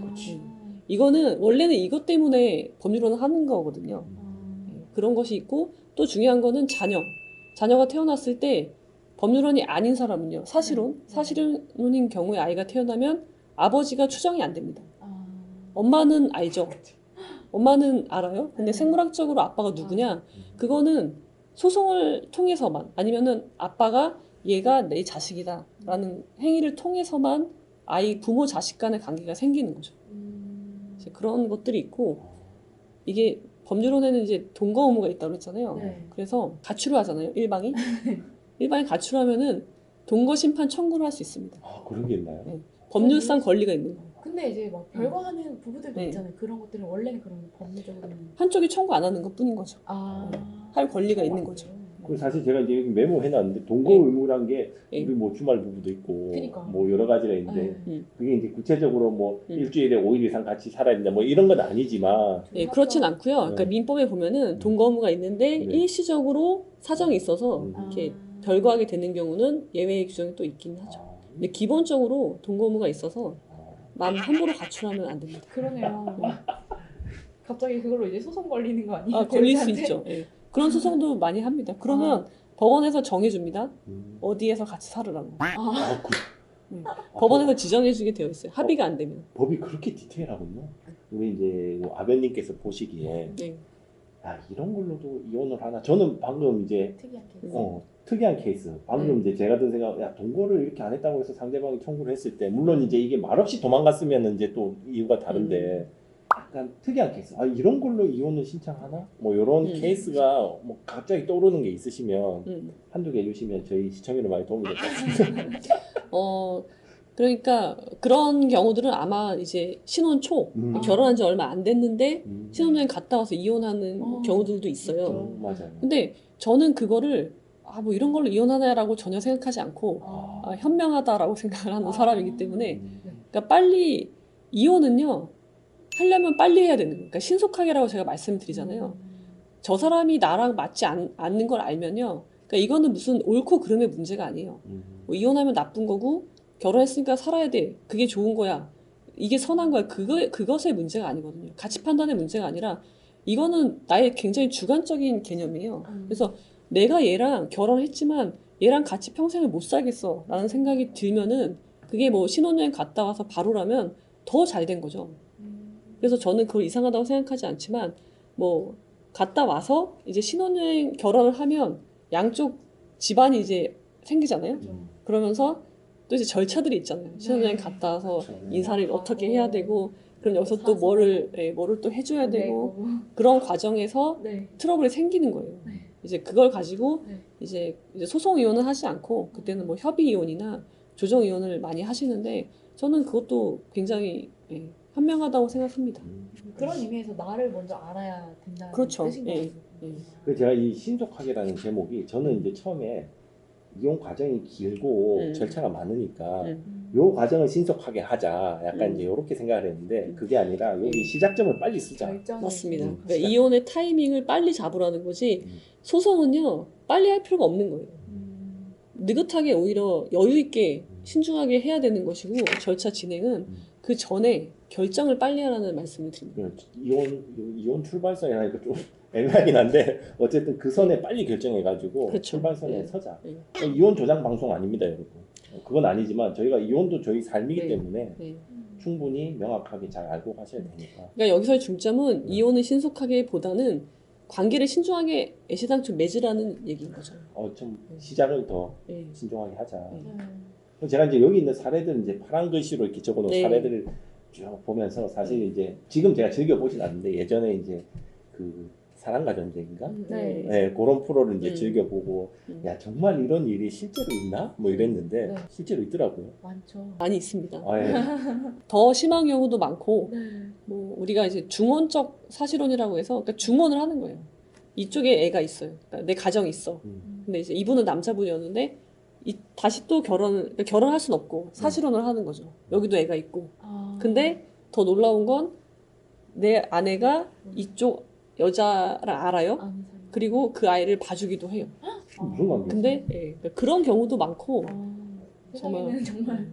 그렇지. 이거는 원래는 이것 때문에 법률원을 하는 거거든요. 그런 것이 있고 또 중요한 거는 자녀가 태어났을 때 법률원이 아닌 사람은요 사실혼인 경우에 아이가 태어나면 아버지가 추정이 안 됩니다. 엄마는 알죠. 엄마는 알아요. 근데 생물학적으로 아빠가 누구냐? 그거는 소송을 통해서만 아니면은 아빠가 얘가 내 자식이다라는 행위를 통해서만 아이 부모 자식 간의 관계가 생기는 거죠. 이제 그런 것들이 있고 이게 법률원에는 이제 동거 의무가 있다고 했잖아요. 네. 그래서 가출을 하잖아요. 일방이 가출하면은 동거 심판 청구를 할 수 있습니다. 그런 게 있나요? 네. 법률상 권리가 있는 거예요. 근데 이제 막 별거하는 부부들도 네. 있잖아요. 그런 것들은 원래는 그런 법률적으로는 한쪽이 청구 안 하는 것 뿐인 거죠. 할 권리가 있는 거죠. 그리고 사실 제가 이제 여기 메모해놨는데 동거 네. 의무란 게 네. 우리 뭐 주말 부부도 있고 그러니까. 뭐 여러 가지가 있는데 네. 그게 이제 구체적으로 뭐 음. 일주일에 5일 이상 같이 살아야 된다 뭐 이런 건 아니지만 예, 그렇진 않고요. 그러니까 네. 민법에 보면은 동거 의무가 있는데 네. 일시적으로 사정이 있어서 음. 이렇게 별거하게 되는 경우는 예외의 규정이 또 있긴 하죠. 근데 기본적으로 동거 의무가 있어서 맘 함부로 가출하면 안 됩니다. 그러네요. 갑자기 그걸로 이제 소송 걸리는 거 아니에요? 걸릴 수 배우자한테? 있죠. 예. 그런 소송도 많이 합니다. 그러면 법원에서 정해줍니다. 음. 어디에서 같이 살으라고. 그 법원에서 지정해주게 되어 있어요. 합의가 안 되면. 법이 그렇게 디테일하군요. 우리 이제 뭐 아버님께서 보시기에 네. 이런 걸로도 이혼을 하나? 저는 방금 이제 특이한 케이스. 특이한 케이스. 방금 이제 제가 든 생각, 동거를 이렇게 안 했다고 해서 상대방이 청구를 했을 때, 물론 이제 이게 말없이 도망갔으면 이제 또 이유가 다른데, 약간 특이한 케이스. 이런 걸로 이혼을 신청하나? 뭐 이런 케이스가 뭐 갑자기 떠오르는 게 있으시면 한두 개 해주시면 저희 시청률에 많이 도움이 될 것 같습니다. 그러니까 그런 경우들은 아마 이제 신혼 초 결혼한 지 얼마 안 됐는데 신혼여행 갔다 와서 이혼하는 경우들도 있어요. 맞아요. 근데 저는 그거를 뭐 이런 걸로 이혼하나라고 전혀 생각하지 않고 현명하다라고 생각을 하는 사람이기 때문에 그러니까 빨리 이혼은요 하려면 빨리 해야 되는 거예요. 그러니까 신속하게라고 제가 말씀드리잖아요. 저 사람이 나랑 맞지 않는 걸 알면요. 그러니까 이거는 무슨 옳고 그름의 문제가 아니에요. 뭐 이혼하면 나쁜 거고 결혼했으니까 살아야 돼. 그게 좋은 거야. 이게 선한 거야. 그것의 문제가 아니거든요. 가치 판단의 문제가 아니라 이거는 나의 굉장히 주관적인 개념이에요. 그래서 내가 얘랑 결혼했지만 얘랑 같이 평생을 못 살겠어 라는 생각이 들면은 그게 뭐 신혼여행 갔다 와서 바로라면 더 잘 된 거죠. 그래서 저는 그걸 이상하다고 생각하지 않지만 뭐 갔다 와서 이제 신혼여행 결혼을 하면 양쪽 집안이 이제 생기잖아요. 그러면서 또 이제 절차들이 있잖아요. 신혼여행 갔다 와서 인사를 어떻게 해야 되고 그럼 여기서 또 뭐를 또 해줘야 되고 그런 과정에서 트러블이 생기는 거예요. 이제 그걸 가지고 이제 소송 이혼을 하지 않고 그때는 뭐 협의 이혼이나 조정 이혼을 많이 하시는데 저는 그것도 굉장히 현명하다고 생각합니다. 그런 의미에서 나를 먼저 알아야 된다는 그렇죠. 뜻인 거죠. 그 제가 이 신속하게라는 제목이 저는 이제 처음에 이혼 과정이 길고 절차가 많으니까 요 과정을 신속하게 하자 약간 이제 이렇게 생각을 했는데 그게 아니라 여기 시작점을 빨리 쓰자. 맞습니다. 그러니까 이혼의 타이밍을 빨리 잡으라는 거지 소송은요 빨리 할 필요가 없는 거예요. 느긋하게 오히려 여유 있게 신중하게 해야 되는 것이고 절차 진행은 그 전에 결정을 빨리 하라는 말씀을 드립니다. 이혼 출발선이 하니까 좀 애매하긴 한데 어쨌든 그 선에 빨리 결정해가지고 그렇죠. 출발선에 네. 서자. 네. 이혼 조장 방송 아닙니다, 여러분. 그건 아니지만 저희가 이혼도 저희 삶이기 네. 때문에 네. 충분히 명확하게 잘 알고 가셔야 되니까. 그러니까 여기서의 중점은 이혼을 신속하게보다는 관계를 신중하게 애시당초 맺으라는 얘기인 거죠. 좀 시작을 더 네. 신중하게 하자. 네. 그럼 제가 이제 여기 있는 사례들 이제 파란 글씨로 이렇게 적어놓은 네. 사례들을 쭉 보면서 사실 이제 지금 제가 즐겨 보진 않는데 예전에 이제 그 사랑과 전쟁인가? 네. 네, 그런 프로를 이제 음. 즐겨보고 음. 야 정말 이런 일이 실제로 있나? 뭐 이랬는데 네. 실제로 있더라고요. 많죠. 많이 있습니다. 아, 예. 더 심한 경우도 많고 네. 뭐 우리가 이제 중원적 사실혼이라고 해서 그러니까 중원을 하는 거예요. 이쪽에 애가 있어요. 그러니까 내 가정이 있어. 근데 이제 이분은 남자분이었는데 다시 또 그러니까 결혼할 순 없고 사실혼을 하는 거죠. 여기도 애가 있고. 아. 근데 더 놀라운 건 내 아내가 이쪽 여자를 알아요. 아는 사람. 그리고 그 아이를 봐주기도 해요. 무슨 관계? 근데 예, 그러니까 그런 경우도 많고 세상에는 정말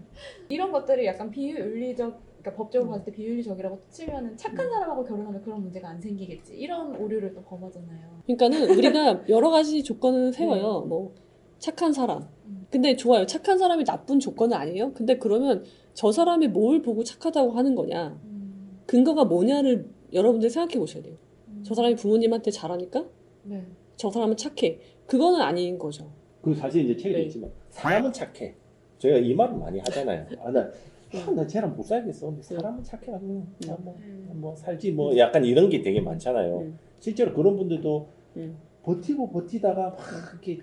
이런 것들이 약간 비윤리적, 그러니까 법적으로 봤을 때 비윤리적이라고 치면은 착한 사람하고 결혼하면 그런 문제가 안 생기겠지. 이런 오류를 또 범하잖아요. 그러니까는 우리가 여러 가지 조건을 세워요. 네. 뭐 착한 사람. 근데 좋아요. 착한 사람이 나쁜 조건은 아니에요. 근데 그러면 저 사람이 뭘 보고 착하다고 하는 거냐? 근거가 뭐냐를 여러분들이 생각해 보셔야 돼요. 저 사람이 부모님한테 잘하니까 네. 저 사람은 착해. 그거는 아닌 거죠. 그리고 사실 이제 책에도 네. 있지만 사람은 착해. 저희가 이 말을 많이 하잖아요. 나 쟤랑 못 살겠어. 근데 사람은 착해가지고 뭐 살지 뭐 약간 이런 게 되게 많잖아요. 실제로 그런 분들도 버티고 버티다가 막 그렇게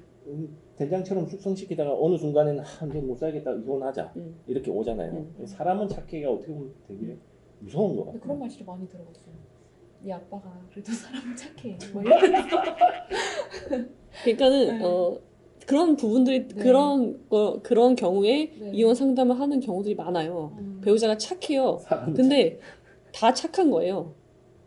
된장처럼 숙성시키다가 어느 순간에는 이제 못 살겠다 이혼하자 이렇게 오잖아요. 사람은 착해가 어떻게 보면 되게 무서운 것 근데 같아요. 그런 말 진짜 많이 들어봤어요. 네 아빠가 그래도 사람은 착해. 뭐 이런. 그러니까는 네. 그런 부분들이 네. 그런 경우에 네. 이혼 상담을 하는 경우들이 많아요. 배우자가 착해요. 사람은 근데 다 착한 거예요.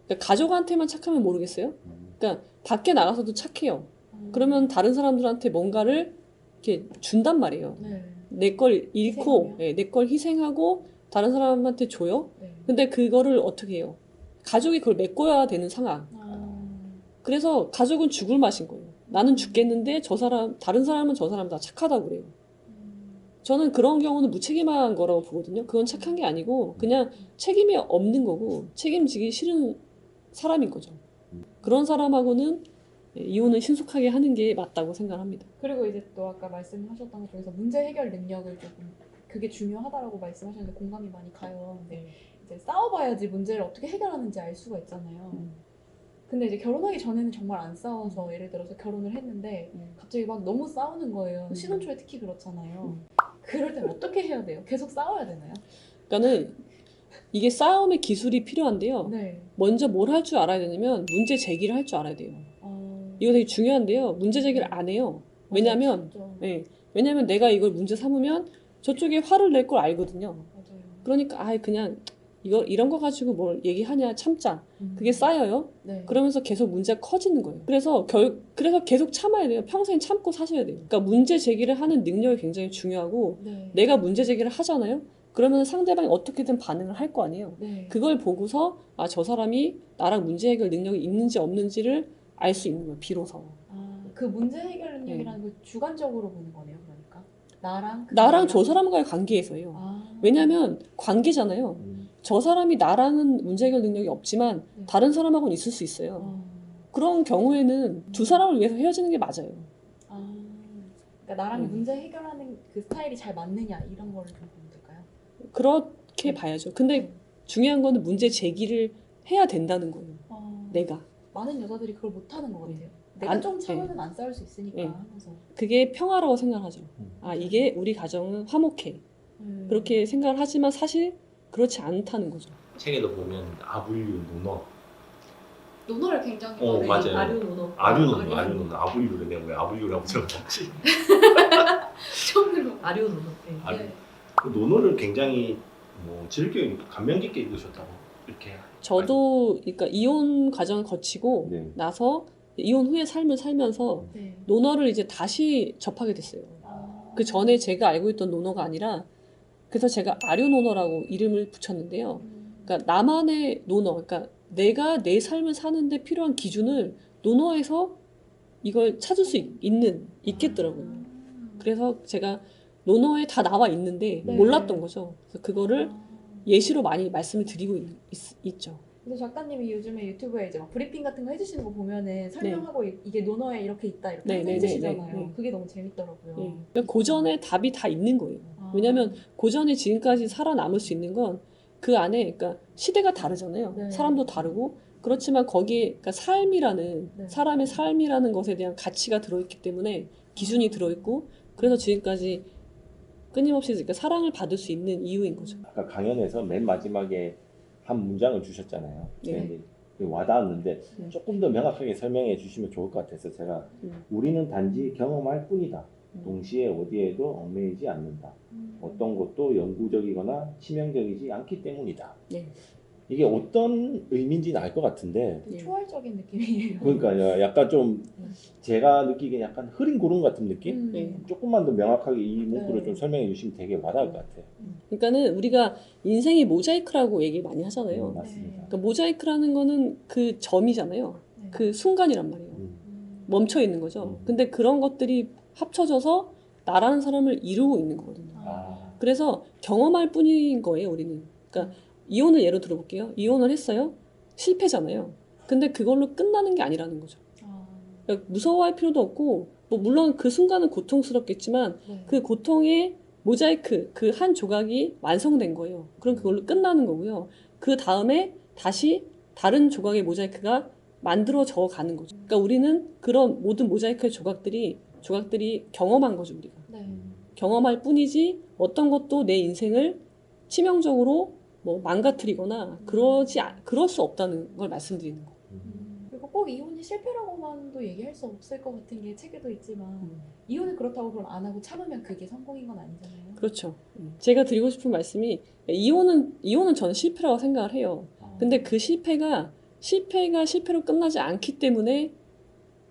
그러니까 가족한테만 착하면 모르겠어요. 그러니까 밖에 나가서도 착해요. 그러면 다른 사람들한테 뭔가를 이렇게 준단 말이에요. 네. 내 걸 잃고, 희생하며? 내 걸 희생하고 다른 사람한테 줘요. 네. 근데 그거를 어떻게 해요? 가족이 그걸 메꿔야 되는 상황. 그래서 가족은 죽을 맛인 거예요. 나는 죽겠는데 다른 사람은 저 사람 다 착하다고 그래요. 저는 그런 경우는 무책임한 거라고 보거든요. 그건 착한 게 아니고 그냥 책임이 없는 거고 책임지기 싫은 사람인 거죠. 그런 사람하고는 이혼을 신속하게 하는 게 맞다고 생각합니다. 그리고 이제 또 아까 말씀하셨던 것 중에서 문제 해결 능력을 조금 그게 중요하다라고 말씀하셨는데 공감이 많이 가요. 근데 이제 싸워봐야지 문제를 어떻게 해결하는지 알 수가 있잖아요. 근데 이제 결혼하기 전에는 정말 안 싸워서 예를 들어서 결혼을 했는데 갑자기 막 너무 싸우는 거예요. 신혼 초에 특히 그렇잖아요. 그럴 땐 어떻게 해야 돼요? 계속 싸워야 되나요? 그러니까는 이게 싸움의 기술이 필요한데요. 네. 먼저 뭘 할 줄 알아야 되냐면 문제 제기를 할 줄 알아야 돼요. 이거 되게 중요한데요. 문제 제기를 안 해요. 왜냐면 왜냐면 내가 이걸 문제 삼으면 저쪽에 화를 낼 걸 알거든요. 맞아요. 그러니까 그냥 이런 거 가지고 뭘 얘기하냐 참자. 그게 쌓여요. 네. 그러면서 계속 문제가 커지는 거예요. 그래서 계속 참아야 돼요. 평생 참고 사셔야 돼요. 그러니까 문제 제기를 하는 능력이 굉장히 중요하고 네. 내가 문제 제기를 하잖아요. 그러면 상대방이 어떻게든 반응을 할 거 아니에요. 네. 그걸 보고서 저 사람이 나랑 문제 해결 능력이 있는지 없는지를 알 수 있는 거예요. 비로소. 그 문제 해결 능력이라는 걸 주관적으로 보는 거네요. 그러니까 나랑 나랑 저 사람과의 관계에서요. 왜냐면 관계잖아요. 저 사람이 나랑은 문제 해결 능력이 없지만 다른 사람하고는 있을 수 있어요. 그런 경우에는 두 사람을 위해서 헤어지는 게 맞아요. 그러니까 나랑 문제 해결하는 그 스타일이 잘 맞느냐 이런 거를 좀 보면 될까요? 그렇게 봐야죠. 근데 중요한 거는 문제 제기를 해야 된다는 거예요. 내가. 많은 여자들이 그걸 못하는 것 같아요. 내가 좀 참으면 안 싸울 수 있으니까 하면서. 그게 평화라고 생각하죠. 이게 우리 가정은 화목해. 그렇게 생각을 하지만 사실 그렇지 않다는 거죠. 책에도 보면 아분류, 논어. 논어를 굉장히 맞아요. 아류논어. 아류논어. 아분류를 내가 왜 아분류라고 적었지? 처음 들어. 아류논어. 그 논어를 굉장히 즐겨 감명 깊게 읽으셨다고 이렇게. 저도 그러니까 이혼 과정을 거치고 나서 이혼 후의 삶을 살면서 논어를 이제 다시 접하게 됐어요. 그 전에 제가 알고 있던 논어가 아니라 그래서 제가 아류논어라고 이름을 붙였는데요. 그러니까 나만의 논어, 그러니까 내가 내 삶을 사는데 필요한 기준을 논어에서 이걸 찾을 수 있겠더라고요. 그래서 제가 논어에 다 나와 있는데 네. 몰랐던 거죠. 그래서 그거를 예시로 많이 말씀을 드리고 있죠. 그래서 작가님이 요즘에 유튜브에 이제 막 브리핑 같은 거 해주시는 거 보면은 설명하고 이게 논어에 이렇게 있다 이렇게 네, 항상 네, 해주시잖아요. 네, 네, 네. 그게 너무 재밌더라고요. 예. 그러니까 고전에 답이 다 있는 거예요. 왜냐하면 고전이 지금까지 살아남을 수 있는 건 그 안에 그러니까 시대가 다르잖아요. 네. 사람도 다르고 그렇지만 거기에 그러니까 삶이라는 네. 사람의 삶이라는 것에 대한 가치가 들어있기 때문에 기준이 들어있고 그래서 지금까지 끊임없이 그러니까 사랑을 받을 수 있는 이유인 거죠. 아까 강연에서 맨 마지막에 한 문장을 주셨잖아요. 네. 근데 와닿았는데 네. 조금 더 명확하게 설명해 주시면 좋을 것 같아서 제가 우리는 단지 경험할 뿐이다. 동시에 어디에도 얽매이지 않는다. 어떤 것도 영구적이거나 치명적이지 않기 때문이다. 네. 이게 어떤 의미인지는 알 것 같은데 예. 초월적인 느낌이에요. 그러니까 약간 좀 제가 느끼기엔 약간 흐린 구름 같은 느낌? 네. 조금만 더 명확하게 이 문구를 네. 좀 설명해 주시면 되게 와닿을 것 같아요. 그러니까는 우리가 인생이 모자이크라고 얘기 많이 하잖아요. 맞습니다. 그러니까 모자이크라는 거는 그 점이잖아요. 네. 그 순간이란 말이에요. 멈춰 있는 거죠. 근데 그런 것들이 합쳐져서 나라는 사람을 이루고 있는 거거든요. 아, 그래서 경험할 뿐인 거예요, 우리는. 그러니까 이혼을 예로 들어볼게요. 이혼을 했어요. 실패잖아요. 근데 그걸로 끝나는 게 아니라는 거죠. 그러니까 무서워할 필요도 없고, 뭐 물론 그 순간은 고통스럽겠지만 네. 그 고통의 모자이크, 그 한 조각이 완성된 거예요. 그럼 그걸로 끝나는 거고요. 그 다음에 다시 다른 조각의 모자이크가 만들어져 가는 거죠. 그러니까 우리는 그런 모든 모자이크의 조각들이 경험한 거죠, 우리가. 네. 경험할 뿐이지 어떤 것도 내 인생을 치명적으로 뭐 망가뜨리거나 그럴 수 없다는 걸 말씀드리는 거예요. 그리고 꼭 이혼이 실패라고만도 얘기할 수 없을 것 같은 게 책에도 있지만 이혼을 그렇다고 그럼 안 하고 참으면 그게 성공인 건 아니잖아요. 그렇죠. 제가 드리고 싶은 말씀이 이혼은 저는 실패라고 생각을 해요. 근데 그 실패가 실패로 끝나지 않기 때문에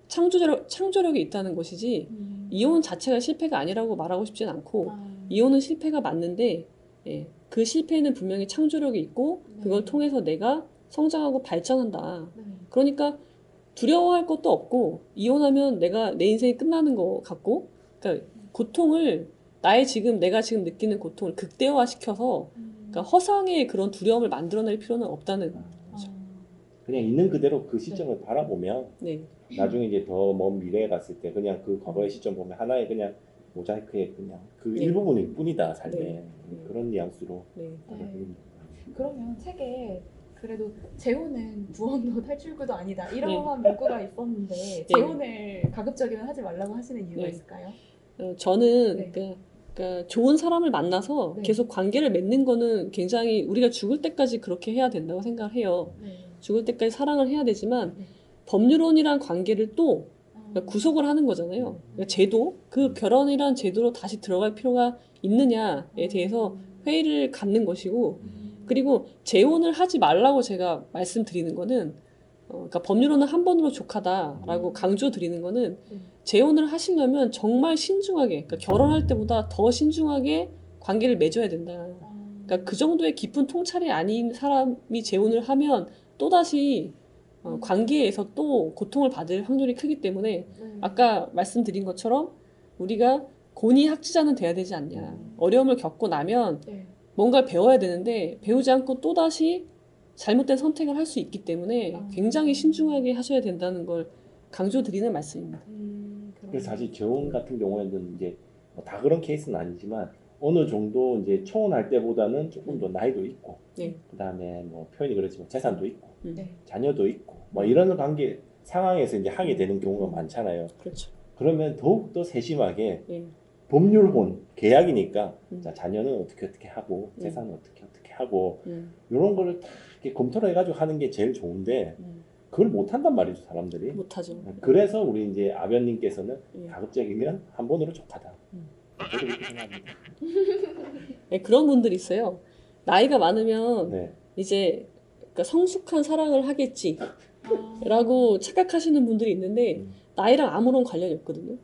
창조력이 있다는 것이지 이혼 자체가 실패가 아니라고 말하고 싶진 않고 이혼은 실패가 맞는데 예, 그 실패는 분명히 창조력이 있고 그걸 통해서 내가 성장하고 발전한다. 네. 그러니까 두려워할 것도 없고 이혼하면 내 인생이 끝나는 것 같고 그러니까 내가 지금 느끼는 고통을 극대화시켜서 그러니까 허상의 그런 두려움을 만들어낼 필요는 없다는 거죠. 그냥 있는 그대로 그 시점을 바라보면 네. 나중에 이제 더 먼 미래에 갔을 때 그냥 그 과거의 시점 보면 하나의 그냥 모자이크의 그냥 그 네. 일부분일 뿐이다 삶에 네. 그런 뉘앙스로 네. 받아들입니다. 그러면 책에 그래도 재혼은 구원도 탈출구도 아니다 네. 이러한 문구가 있었는데 재혼을 가급적이면 하지 말라고 하시는 이유가 네. 있을까요? 저는 네. 그러니까 좋은 사람을 만나서 네. 계속 관계를 맺는 거는 굉장히 우리가 죽을 때까지 그렇게 해야 된다고 생각을 해요. 네. 죽을 때까지 사랑을 해야 되지만 네. 법률론이란 관계를 또 그러니까 구속을 하는 거잖아요. 그러니까 제도, 그 결혼이란 제도로 다시 들어갈 필요가 있느냐에 대해서 회의를 갖는 것이고, 그리고 재혼을 하지 말라고 제가 말씀드리는 거는, 그러니까 법률론은 한 번으로 족하다라고 강조드리는 거는 재혼을 하시려면 정말 신중하게, 그러니까 결혼할 때보다 더 신중하게 관계를 맺어야 된다. 그러니까 그 정도의 깊은 통찰이 아닌 사람이 재혼을 하면 또다시 관계에서 또 고통을 받을 확률이 크기 때문에 아까 말씀드린 것처럼 우리가 곤의학지자는 돼야 되지 않냐. 어려움을 겪고 나면 네. 뭔가를 배워야 되는데 배우지 않고 또다시 잘못된 선택을 할 수 있기 때문에 굉장히 신중하게 하셔야 된다는 걸 강조드리는 말씀입니다. 그래서 사실 재혼 같은 경우에는 이제 뭐다 그런 케이스는 아니지만 어느 정도 이제 초혼할 때보다는 조금 더 나이도 있고 네. 그다음에 뭐 표현이 그렇지만 재산도 있고 네. 자녀도 있고 뭐 이런 관계 상황에서 이제 하게 되는 경우가 많잖아요. 그렇죠. 그러면 더욱더 세심하게 네. 법률혼 계약이니까 자, 자녀는 어떻게 하고 재산은 어떻게 하고 이런 거를 다 이렇게 검토를 해가지고 하는 게 제일 좋은데 그걸 못 한단 말이죠 사람들이. 못하죠. 그래서 우리 이제 아변님께서는 예. 가급적이면 한 번으로 족하다. 저도 그렇게 생각합니다. 네, 그런 분들이 있어요. 나이가 많으면 네. 이제 그러니까 성숙한 사랑을 하겠지라고 착각하시는 분들이 있는데 나이랑 아무런 관련이 없거든요.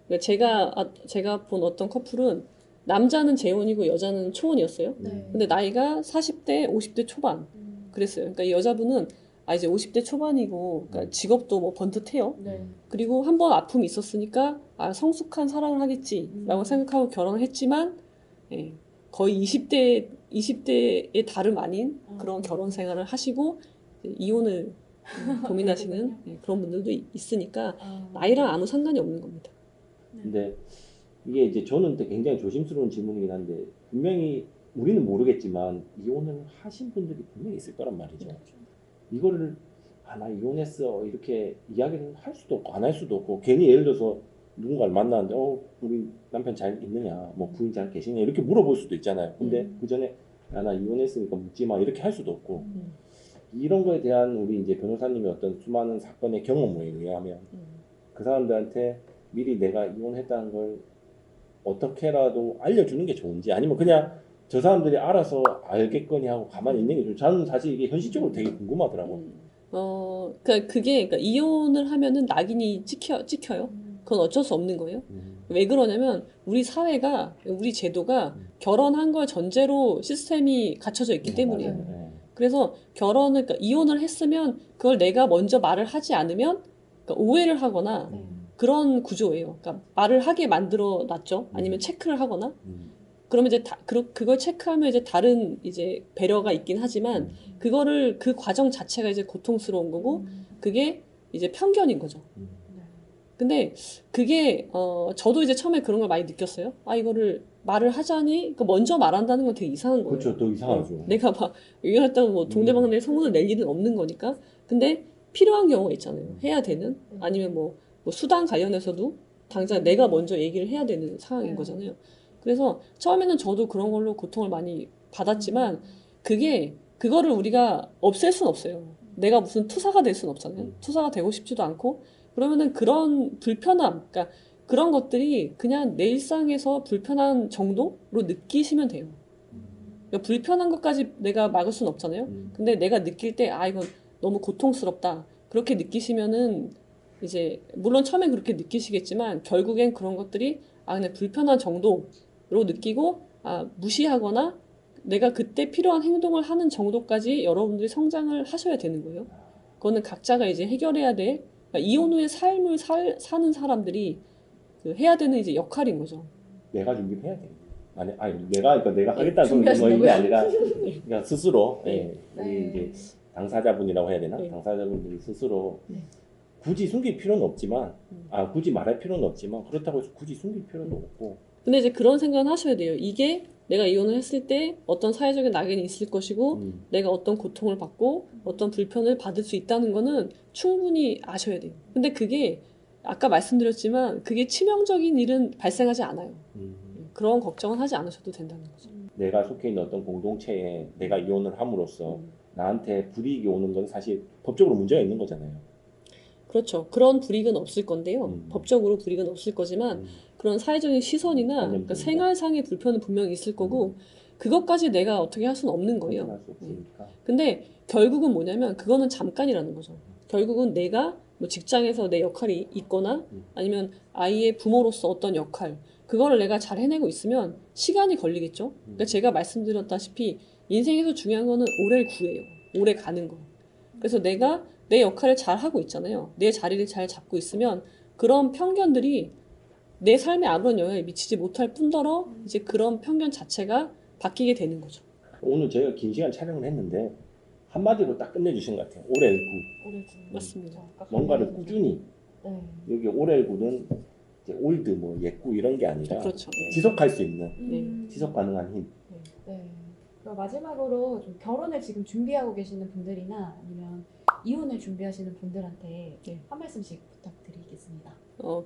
그러니까 제가 본 어떤 커플은 남자는 재혼이고 여자는 초혼이었어요. 네. 근데 나이가 40대, 50대 초반 그랬어요. 그러니까 이 여자분은 이제 50대 초반이고, 그러니까 직업도 뭐 번듯해요. 네. 그리고 한 번 아픔이 있었으니까, 성숙한 사랑을 하겠지라고 생각하고 결혼을 했지만, 예, 거의 20대의 다름 아닌 그런 결혼 생활을 하시고, 이제 이혼을 고민하시는 그렇군요. 그런 분들도 있으니까, 아, 나이랑 아무 상관이 없는 겁니다. 근데 이게 이제 저는 또 굉장히 조심스러운 질문이긴 한데 분명히 우리는 모르겠지만 이혼을 하신 분들이 분명히 있을 거란 말이죠. 이거를 나 이혼했어 이렇게 이야기를 할 수도 없고 안 할 수도 없고 괜히 예를 들어서 누군가를 만나는데 우리 남편 잘 있느냐 뭐 부인 잘 계시냐 이렇게 물어볼 수도 있잖아요. 근데 그 전에 나 이혼했으니까 묻지 마 이렇게 할 수도 없고 이런 거에 대한 우리 이제 변호사님의 어떤 수많은 사건의 경험에 의하면 그 사람들한테 미리 내가 이혼했다는 걸 어떻게라도 알려주는 게 좋은지 아니면 그냥 저 사람들이 알아서 알겠거니 하고 가만히 있는 게 좋은지 저는 사실 이게 현실적으로 되게 궁금하더라고. 그러니까 이혼을 하면은 낙인이 찍혀요. 그건 어쩔 수 없는 거예요. 왜 그러냐면 우리 사회가, 우리 제도가 결혼한 걸 전제로 시스템이 갖춰져 있기 때문이에요. 맞아요. 그래서 그러니까 이혼을 했으면 그걸 내가 먼저 말을 하지 않으면 그러니까 오해를 하거나 그런 구조예요. 그러니까 말을 하게 만들어 놨죠. 아니면 체크를 하거나. 그러면 이제 그걸 체크하면 이제 다른 이제 배려가 있긴 하지만 그거를 그 과정 자체가 이제 고통스러운 거고 그게 이제 편견인 거죠. 근데 그게 저도 이제 처음에 그런 걸 많이 느꼈어요. 이거를 말을 하자니 그러니까 먼저 말한다는 건 되게 이상한 거예요. 그렇죠. 더 이상하죠. 내가 막 이혼했다고 뭐 동네방네 소문을 낼 일은 없는 거니까. 근데 필요한 경우가 있잖아요. 해야 되는 아니면 뭐 수당 관련해서도 당장 내가 먼저 얘기를 해야 되는 상황인 거잖아요. 그래서 처음에는 저도 그런 걸로 고통을 많이 받았지만 그거를 우리가 없앨 순 없어요. 내가 무슨 투사가 될 순 없잖아요. 투사가 되고 싶지도 않고 그러면은 그런 불편함, 그러니까 그런 것들이 그냥 내 일상에서 불편한 정도로 느끼시면 돼요. 그러니까 불편한 것까지 내가 막을 순 없잖아요. 근데 내가 느낄 때 이건 너무 고통스럽다. 그렇게 느끼시면은 이제 물론 처음엔 그렇게 느끼시겠지만 결국엔 그런 것들이 그냥 불편한 정도로 느끼고 무시하거나 내가 그때 필요한 행동을 하는 정도까지 여러분들이 성장을 하셔야 되는 거예요. 그거는 각자가 이제 해결해야 돼. 그러니까 이혼 후의 삶을 사는 사람들이 해야 되는 이제 역할인 거죠. 내가 준비를 해야 돼. 내가 하겠다는 소리는 뭐 이게 아니라 그러니까 스스로 우리 이제 당사자분이라고 해야 되나? 당사자분들이 스스로 굳이 숨길 필요는 없지만 굳이 말할 필요는 없지만 그렇다고 해서 굳이 숨길 필요는 없고. 근데 이제 그런 생각은 하셔야 돼요. 이게 내가 이혼을 했을 때 어떤 사회적인 낙인이 있을 것이고 내가 어떤 고통을 받고 어떤 불편을 받을 수 있다는 거는 충분히 아셔야 돼요. 근데 그게 아까 말씀드렸지만 그게 치명적인 일은 발생하지 않아요. 그런 걱정은 하지 않으셔도 된다는 거죠. 내가 속해 있는 어떤 공동체에 내가 이혼을 함으로써 나한테 불이익이 오는 건 사실 법적으로 문제가 있는 거잖아요. 그렇죠. 그런 불이익은 없을 건데요. 법적으로 불이익은 없을 거지만 그런 사회적인 시선이나 그러니까 생활상의 불편은 분명히 있을 거고 그것까지 내가 어떻게 할 수는 없는 거예요. 할수 없으니까. 근데 결국은 뭐냐면 그거는 잠깐이라는 거죠. 결국은 내가 뭐 직장에서 내 역할이 있거나 아니면 아이의 부모로서 어떤 역할 그거를 내가 잘 해내고 있으면 시간이 걸리겠죠. 그러니까 제가 말씀드렸다시피 인생에서 중요한 거는 오래 구해요. 오래 가는 거. 그래서 내가 내 역할을 잘 하고 있잖아요. 내 자리를 잘 잡고 있으면 그런 편견들이 내 삶에 아무런 영향을 미치지 못할 뿐더러 이제 그런 편견 자체가 바뀌게 되는 거죠. 오늘 저희가 긴 시간 촬영을 했는데 한마디로 딱 끝내주신 것 같아요. 오렐구. 맞습니다. 뭔가를 꾸준히 여기 오렐구는 이제 올드 뭐 옛구 이런 게 아니라 그렇죠. 지속할 수 있는 지속 가능한 힘. 네. 그럼 마지막으로 좀 결혼을 지금 준비하고 계시는 분들이나 아니면 이혼을 준비하시는 분들한테 한 말씀씩 부탁드리겠습니다.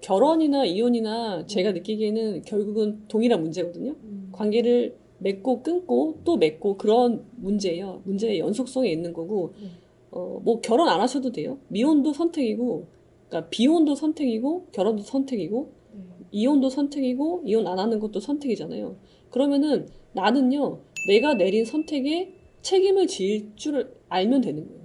결혼이나 이혼이나 제가 느끼기에는 결국은 동일한 문제거든요. 관계를 맺고 끊고 또 맺고 그런 문제예요. 문제의 연속성에 있는 거고 뭐 결혼 안 하셔도 돼요. 미혼도 선택이고 그러니까 비혼도 선택이고 결혼도 선택이고 이혼도 선택이고 이혼 안 하는 것도 선택이잖아요. 그러면은 나는요. 내가 내린 선택에 책임을 질 줄 알면 되는 거예요.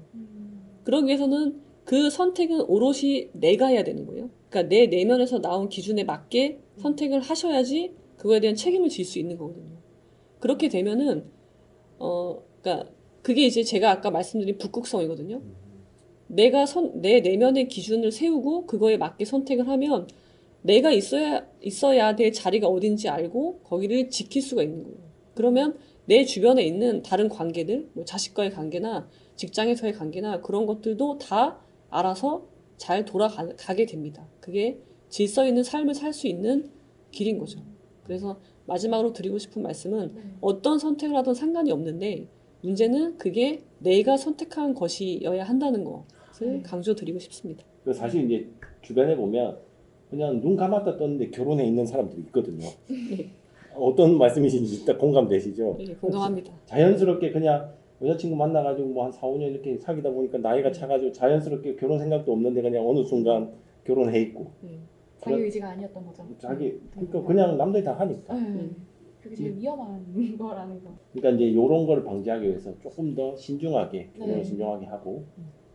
그러기 위해서는 그 선택은 오롯이 내가 해야 되는 거예요. 그러니까 내 내면에서 나온 기준에 맞게 선택을 하셔야지 그거에 대한 책임을 질 수 있는 거거든요. 그렇게 되면은 그러니까 그게 이제 제가 아까 말씀드린 북극성이거든요. 내 내면의 기준을 세우고 그거에 맞게 선택을 하면 내가 있어야 될 자리가 어딘지 알고 거기를 지킬 수가 있는 거예요. 그러면 내 주변에 있는 다른 관계들, 뭐 자식과의 관계나 직장에서의 관계나 그런 것들도 다 알아서 잘 돌아가게 됩니다. 그게 질서 있는 삶을 살 수 있는 길인 거죠. 그래서 마지막으로 드리고 싶은 말씀은 네. 어떤 선택을 하든 상관이 없는데 문제는 그게 내가 선택한 것이어야 한다는 것을 강조드리고 싶습니다. 그래서 사실 이제 주변에 보면 그냥 눈 감았다 떴는데 결혼해 있는 사람들이 있거든요. 어떤 말씀이신지 딱 공감되시죠? 네, 공감합니다. 자연스럽게 그냥 여자친구 만나가지고 뭐 한 4, 5년 이렇게 사귀다 보니까 나이가 차가지고 자연스럽게 결혼 생각도 없는데 그냥 어느 순간 결혼해 있고 자기 의지가 아니었던 거죠. 자기 그러니까 그냥 남들이 다 하니까. 네. 그게 제일 위험한 거라는 거. 그러니까 이제 이런 거를 방지하기 위해서 조금 더 신중하게 결혼을 네. 신중하게 하고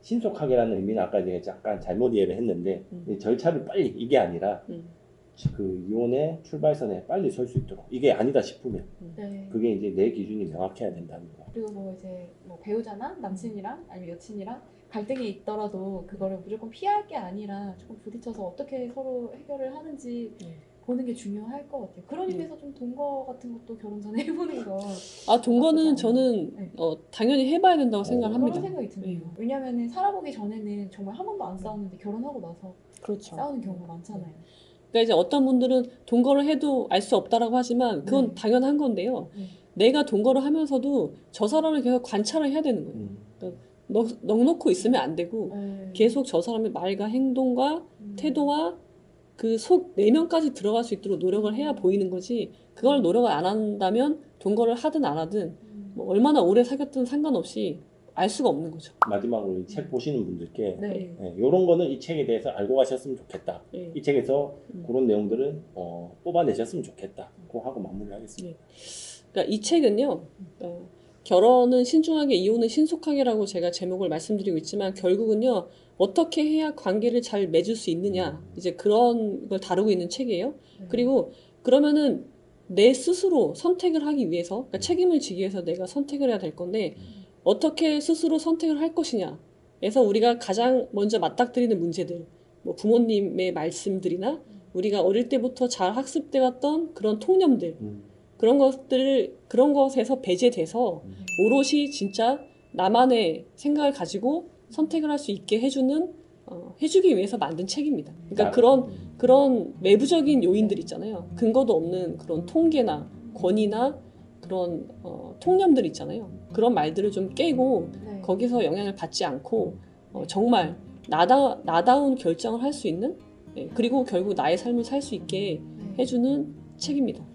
신속하게라는 의미는 아까 제가 약간 잘못 이해를 했는데 이 절차를 빨리 이게 아니라 그 이혼의 출발선에 빨리 설 수 있도록 이게 아니다 싶으면 네. 그게 이제 내 기준이 명확해야 된다는 거. 그리고 뭐 이제 뭐 배우자나 남친이랑 아니면 여친이랑 갈등이 있더라도 그거를 무조건 피할 게 아니라 조금 부딪혀서 어떻게 서로 해결을 하는지 보는 게 중요할 것 같아요. 그런 의미에서 좀 동거 같은 것도 결혼 전에 해보는 거. 동거는 저는 네. 당연히 해봐야 된다고 생각을 그런 합니다. 생각이 드네요. 왜냐면은 살아보기 전에는 정말 한 번도 안 싸웠는데 결혼하고 나서 그렇죠. 싸우는 경우가 많잖아요. 그러니까 이제 어떤 분들은 동거를 해도 알 수 없다라고 하지만 그건 네. 당연한 건데요. 네. 내가 동거를 하면서도 저 사람을 계속 관찰을 해야 되는 거예요. 넉넉고 있으면 안 되고 네. 계속 저 사람의 말과 행동과 태도와 그 속 내면까지 들어갈 수 있도록 노력을 해야 보이는 거지. 그걸 노력을 안 한다면 동거를 하든 안 하든 뭐 얼마나 오래 사귀었든 상관없이 알 수가 없는 거죠. 마지막으로 이 책 보시는 분들께 네. 이런 거는 이 책에 대해서 알고 가셨으면 좋겠다. 네. 이 책에서 그런 내용들은 뽑아내셨으면 좋겠다. 그거 하고 마무리하겠습니다. 그러니까 이 책은요. 결혼은 신중하게, 이혼은 신속하게라고 제가 제목을 말씀드리고 있지만 결국은요. 어떻게 해야 관계를 잘 맺을 수 있느냐. 이제 그런 걸 다루고 있는 책이에요. 그리고 그러면은 내 스스로 선택을 하기 위해서, 그러니까 책임을 지기 위해서 내가 선택을 해야 될 건데 어떻게 스스로 선택을 할 것이냐. 그래서 우리가 가장 먼저 맞닥뜨리는 문제들, 뭐 부모님의 말씀들이나 우리가 어릴 때부터 잘 학습돼 왔던 그런 통념들, 그런 것에서 배제돼서 오롯이 진짜 나만의 생각을 가지고 선택을 할 수 있게 해주기 위해서 만든 책입니다. 그러니까 그런 외부적인 요인들 있잖아요. 근거도 없는 그런 통계나 권위나 그런 통념들 있잖아요. 그런 말들을 좀 깨고 네. 거기서 영향을 받지 않고 정말 나다운 결정을 할 수 있는 그리고 결국 나의 삶을 살 수 있게 해주는 책입니다.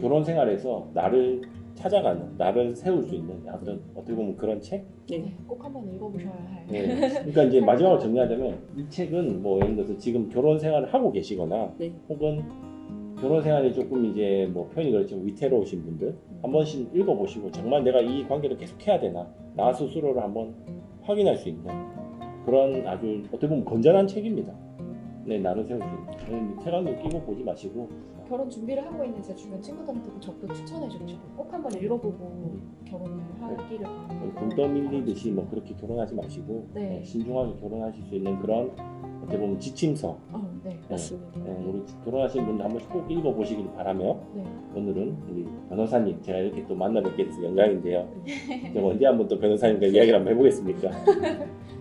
결혼 생활에서 나를 찾아가는, 나를 세울 수 있는 어떻게 보면 그런 책? 네. 꼭 한번 읽어보셔야 할. 네. 그러니까 이제 마지막으로 정리하자면 이 책은 뭐 예를 들어서 지금 결혼 생활을 하고 계시거나 네. 혹은 결혼 생활이 조금 이제 뭐 표현이 그렇지만 위태로우신 분들 한 번씩 읽어보시고 정말 내가 이 관계를 계속 해야 되나 나 스스로를 한번 확인할 수 있는 그런 아주 어떻게 보면 건전한 책입니다. 네, 나를 세울 수 있는. 책 한번 끼고 보지 마시고 결혼 준비를 하고 있는 제 주변 친구들한테도 적극 추천해주고 싶어요. 꼭 한번 읽어보고 결혼을 하기를 바랍니다. 돈 떠밀리듯이 뭐 그렇게 결혼하지 마시고 네. 신중하게 결혼하실 수 있는 그런 어떻게 보면 지침서 네. 맞습니다. 우리 결혼하신 분들 한 번씩 꼭 읽어보시길 바라며 네. 오늘은 우리 변호사님 제가 이렇게 또 만나 뵙게 돼서 영광인데요. 제가 언제 한번 또 변호사님과 이야기를 한번 해보겠습니까?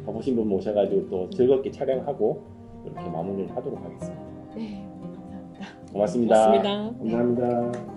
가보신 분 모셔가지고 또 즐겁게 촬영하고 이렇게 마무리를 하도록 하겠습니다. 네. 감사합니다. 고맙습니다. 고맙습니다. 감사합니다.